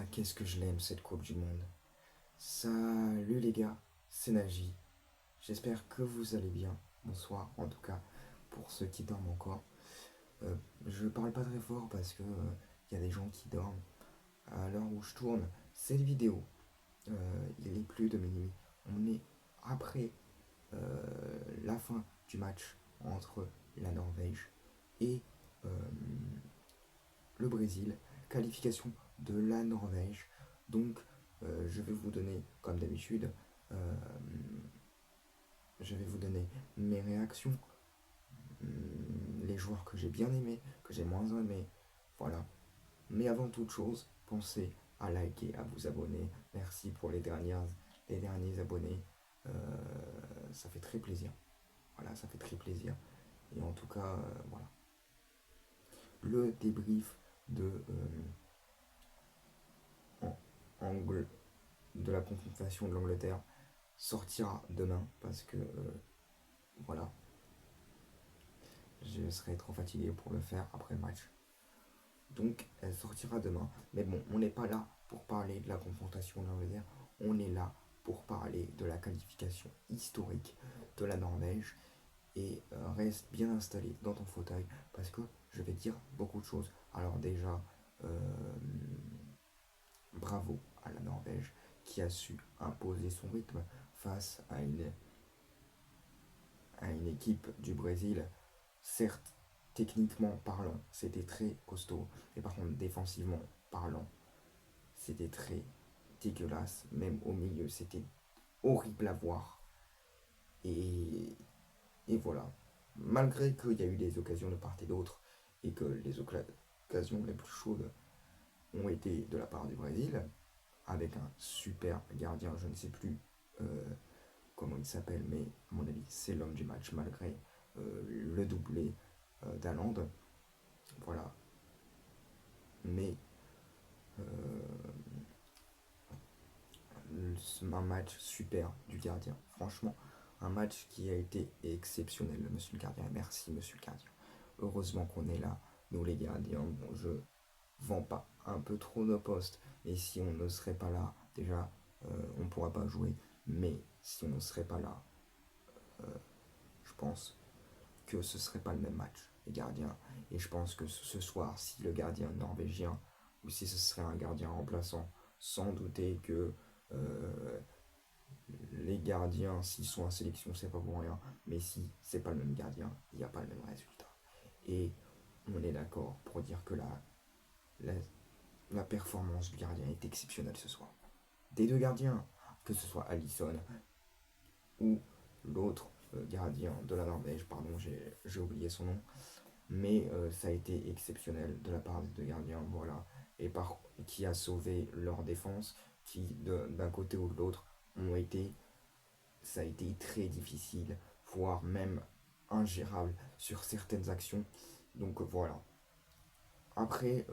Qu'est-ce que je l'aime cette Coupe du Monde. Salut les gars, c'est Naji. J'espère que vous allez bien. Bonsoir en tout cas pour ceux qui dorment encore. Je parle pas très fort parce que y a des gens qui dorment. À l'heure où je tourne cette vidéo, il est plus de minuit. On est après la fin du match entre la Norvège et euh, le Brésil. Qualification de la Norvège. Donc je vais vous donner, comme d'habitude, euh, je vais vous donner mes réactions, les joueurs que j'ai bien aimés, que j'ai moins aimés, voilà. Mais avant toute chose, pensez à liker, à vous abonner. Merci pour les derniers abonnés. Euh, Ça fait très plaisir. Voilà, ça fait très plaisir. Et en tout cas, voilà. Le débrief en- Angle de la confrontation de l'Angleterre sortira demain parce que voilà, je serai trop fatigué pour le faire après le match. Donc elle sortira demain. Mais bon, on n'est pas là pour parler de la confrontation de l'Angleterre, on est là pour parler de la qualification historique de la Norvège. Et reste bien installé dans ton fauteuil parce que je vais dire beaucoup de choses. Alors déjà, euh, bravo à la Norvège qui a su imposer son rythme face à une équipe du Brésil. Certes, techniquement parlant, c'était très costaud, mais par contre, défensivement parlant, c'était très dégueulasse. Même au milieu, c'était horrible à voir. Et, et voilà. Malgré qu'il y a eu des occasions de part et d'autre, et que les occasions les plus chaudes ont été de la part du Brésil, avec un super gardien, je ne sais plus comment il s'appelle, mais à mon avis, c'est l'homme du match, malgré le doublé d'Haaland. Voilà. Mais un match super du gardien. Franchement, un match qui a été exceptionnel, monsieur le gardien. Merci, monsieur le gardien. Heureusement qu'on est là, nous les gardiens. Bon, je vends pas un peu trop nos postes, mais si on ne serait pas là, déjà, on ne pourra pas jouer. Mais si on ne serait pas là, je pense que ce serait pas le même match, les gardiens. Et je pense que ce soir, si le gardien norvégien, ou si ce serait un gardien remplaçant, sans douter que euh, les gardiens, s'ils sont en sélection, c'est pas pour rien. Mais si c'est pas le même gardien, il n'y a pas le même résultat. Et on est d'accord pour dire que la, la performance du gardien est exceptionnelle ce soir. Des deux gardiens, que ce soit Allison ou l'autre gardien de la Norvège, pardon, j'ai oublié son nom, mais ça a été exceptionnel de la part des deux gardiens, voilà, et qui a sauvé leur défense, qui d'un côté ou de l'autre ont été, ça a été très difficile, voire même ingérable sur certaines actions. Donc voilà. Après,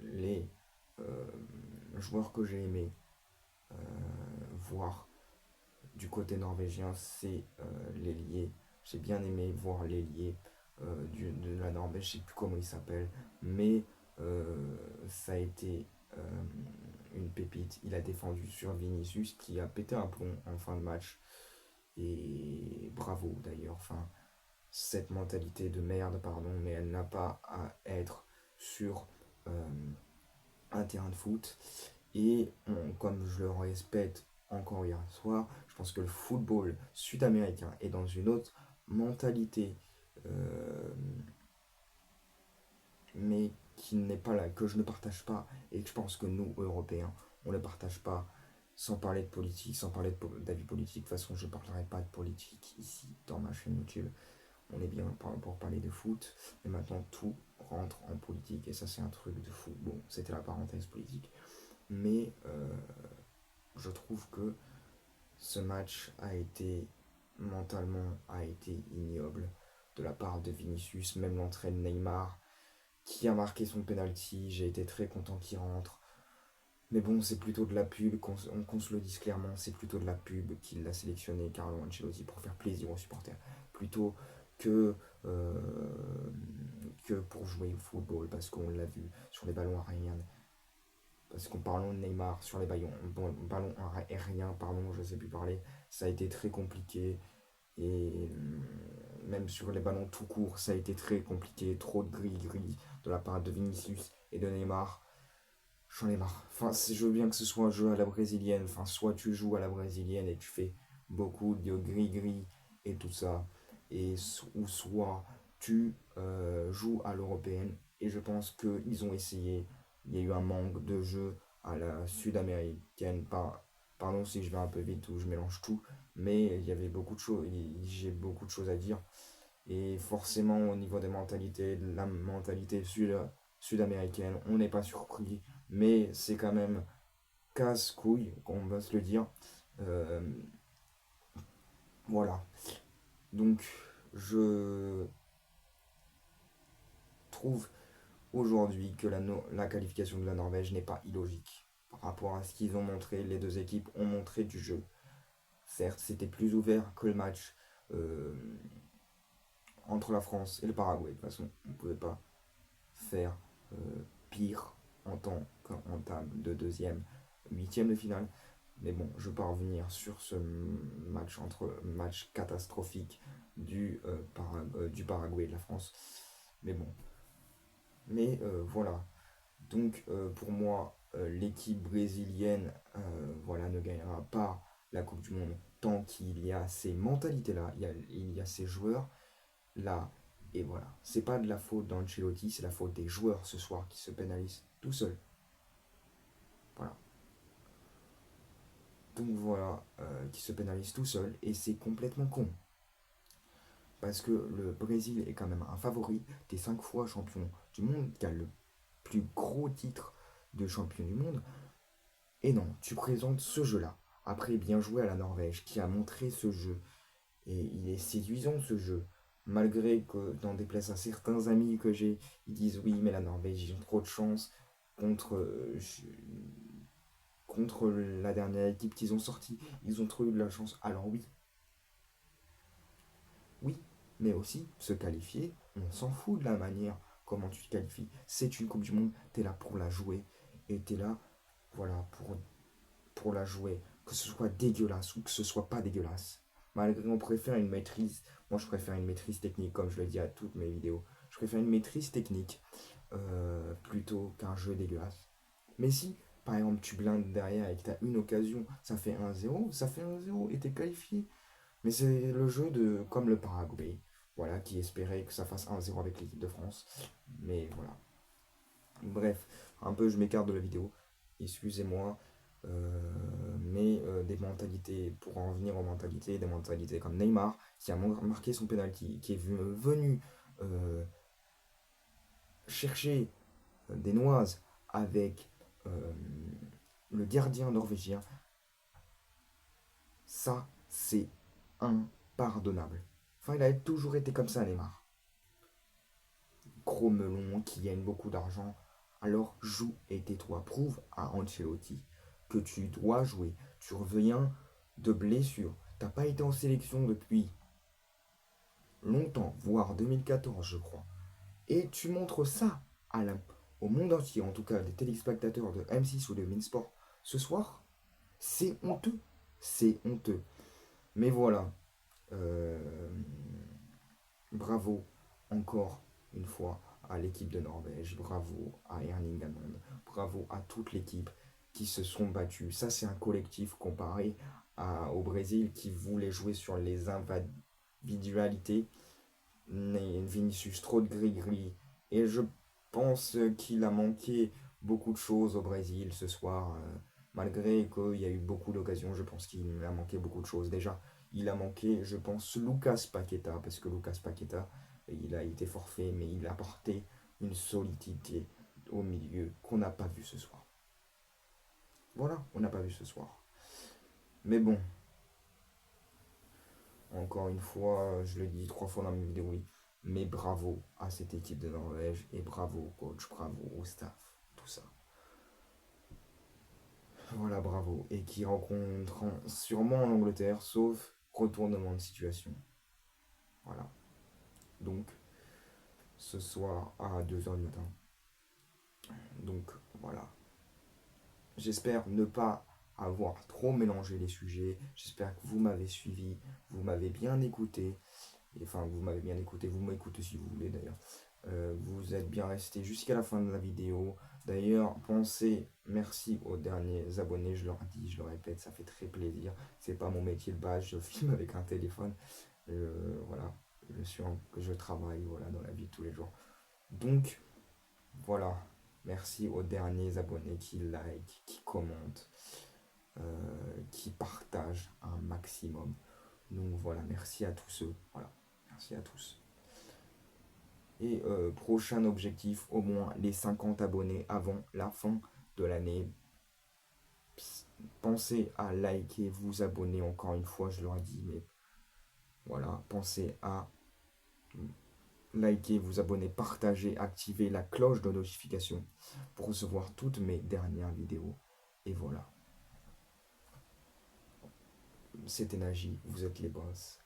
les euh, joueurs que j'ai aimé voir du côté norvégien, c'est l'ailier. J'ai bien aimé voir l'ailier de la Norvège, je sais plus comment il s'appelle, mais ça a été une pépite. Il a défendu sur Vinicius qui a pété un plomb en fin de match. Et bravo d'ailleurs. Enfin, cette mentalité de merde, pardon, mais elle n'a pas à être sur euh, un terrain de foot. Et comme je le répète encore hier soir, je pense que le football sud-américain est dans une autre mentalité, euh, mais qui n'est pas là, que je ne partage pas, et que je pense que nous, Européens, on ne partage pas, sans parler de politique, sans parler d'avis politique. De toute façon, je ne parlerai pas de politique ici dans ma chaîne YouTube. On est bien pour parler de foot, et maintenant tout rentre en politique, et ça c'est un truc de fou. Bon, c'était la parenthèse politique, mais je trouve que ce match a été mentalement a été ignoble de la part de Vinicius, même l'entrée de Neymar qui a marqué son penalty, j'ai été très content qu'il rentre. Mais bon, c'est plutôt de la pub, qu'on se le dise clairement, c'est plutôt de la pub qu'il a sélectionné Carlo Ancelotti pour faire plaisir aux supporters, plutôt que, euh, que pour jouer au football, parce qu'on l'a vu sur les ballons Ariane, parce qu'en parlant de Neymar sur les ballons aériens, pardon, je sais plus parler, ça a été très compliqué. Et même sur les ballons tout court, ça a été très compliqué. Trop de gris-gris de la part de Vinicius et de Neymar. J'en ai marre. Enfin, je veux bien que ce soit un jeu à la brésilienne. Enfin, soit tu joues à la brésilienne et tu fais beaucoup de gris-gris et tout ça. Ou soit tu joues à l'européenne. Et je pense qu'ils ont essayé. Il y a eu un manque de jeu à la sud-américaine. Pardon si je vais un peu vite ou je mélange tout. Mais il y avait beaucoup de choses. J'ai beaucoup de choses à dire. Et forcément, au niveau des mentalités, de la mentalité sud-américaine, on n'est pas surpris, mais c'est quand même casse-couille, on va se le dire. Euh, voilà. Donc, je trouve aujourd'hui que la qualification de la Norvège n'est pas illogique par rapport à ce qu'ils ont montré. Les deux équipes ont montré du jeu. Certes, c'était plus ouvert que le match euh, entre la France et le Paraguay. De toute façon, on ne pouvait pas faire pire en tant qu'en table de deuxième, huitième de finale. Mais bon, je ne vais pas revenir sur ce match catastrophique du Paraguay et de la France. Mais bon, voilà. Donc pour moi, l'équipe brésilienne voilà, ne gagnera pas la Coupe du Monde tant qu'il y a ces mentalités-là, il y a ces joueurs-là. Et voilà, c'est pas de la faute d'Ancelotti, c'est la faute des joueurs ce soir qui se pénalisent tout seuls. Voilà. Donc voilà, qui se pénalisent tout seuls et c'est complètement con. Parce que le Brésil est quand même un favori, t'es 5 fois champion du monde, qui a le plus gros titre de champion du monde. Et non, tu présentes ce jeu-là. Après, bien joué à la Norvège, qui a montré ce jeu. Et il est séduisant ce jeu. Malgré que, dans des places à certains amis que j'ai, ils disent oui, mais la Norvège, ils ont trop de chance contre, contre la dernière équipe qu'ils ont sortie. Ils ont trop eu de la chance. Alors oui, oui, mais aussi se qualifier, on s'en fout de la manière comment tu te qualifies. C'est une Coupe du Monde, tu es là pour la jouer. Et tu es là, voilà, pour la jouer. Que ce soit dégueulasse ou que ce soit pas dégueulasse. Malgré on préfère une maîtrise, moi je préfère une maîtrise technique, comme je le dis à toutes mes vidéos. Je préfère une maîtrise technique plutôt qu'un jeu dégueulasse. Mais si, par exemple, tu blindes derrière et que tu as une occasion, ça fait 1-0, ça fait 1-0 et t'es qualifié. Mais c'est le jeu de comme le Paraguay, voilà, qui espérait que ça fasse 1-0 avec l'équipe de France. Mais voilà. Bref, un peu je m'écarte de la vidéo, excusez-moi. Des mentalités, pour en revenir aux mentalités, des mentalités comme Neymar, qui a marqué son penalty, qui est venu chercher des noises avec euh, le gardien norvégien, ça c'est impardonnable. Enfin, il a toujours été comme ça, Neymar. Gros melon qui gagne beaucoup d'argent. Alors joue et tais-toi. Prouve à Ancelotti que tu dois jouer. Tu reviens de blessure. T'as pas été en sélection depuis longtemps, voire 2014, je crois. Et tu montres ça au monde entier, en tout cas des téléspectateurs de M6 ou de Minsport ce soir. C'est honteux. C'est honteux. Mais voilà. Euh, Bravo encore une fois à l'équipe de Norvège, bravo à Erling Haaland, bravo à toute l'équipe qui se sont battus. Ça, c'est un collectif comparé au Brésil qui voulait jouer sur les individualités. Vinicius, trop de gris-gris. Et je pense qu'il a manqué beaucoup de choses au Brésil ce soir. Malgré qu'il y a eu beaucoup d'occasions, je pense qu'il a manqué beaucoup de choses. Déjà, il a manqué, je pense, Lucas Paqueta, parce que Lucas Paqueta, il a été forfait, mais il a apporté une solidité au milieu qu'on n'a pas vu ce soir. Voilà, on n'a pas vu ce soir. Mais bon, encore une fois, je le dis 3 fois dans mes vidéos, oui, mais bravo à cette équipe de Norvège et bravo au coach, bravo au staff, tout ça. Voilà, bravo. Et qui rencontreront sûrement l'Angleterre, sauf retournement de situation. Voilà. Donc, ce soir à 2h du matin. Donc, voilà. j'espère ne pas avoir trop mélangé les sujets. J'espère que vous m'avez suivi, vous m'avez bien écouté. Enfin, vous m'avez bien écouté, vous m'écoutez si vous voulez d'ailleurs. Vous êtes bien resté jusqu'à la fin de la vidéo. D'ailleurs, pensez, merci aux derniers abonnés, je leur dis, je le répète, ça fait très plaisir. C'est pas mon métier de base, je filme avec un téléphone. Voilà, je travaille voilà, dans la vie de tous les jours. Donc, voilà, merci aux derniers abonnés qui like, qui commentent, qui partagent un maximum. Donc voilà, merci à tous eux. Voilà, merci à tous. Et prochain objectif, au moins les 50 abonnés avant la fin de l'année. Pensez à liker, vous abonner encore une fois, je leur ai dit, mais voilà, pensez à liker, vous abonner, partager, activer la cloche de notification pour recevoir toutes mes dernières vidéos. Et voilà, c'était Naji, vous êtes les boss.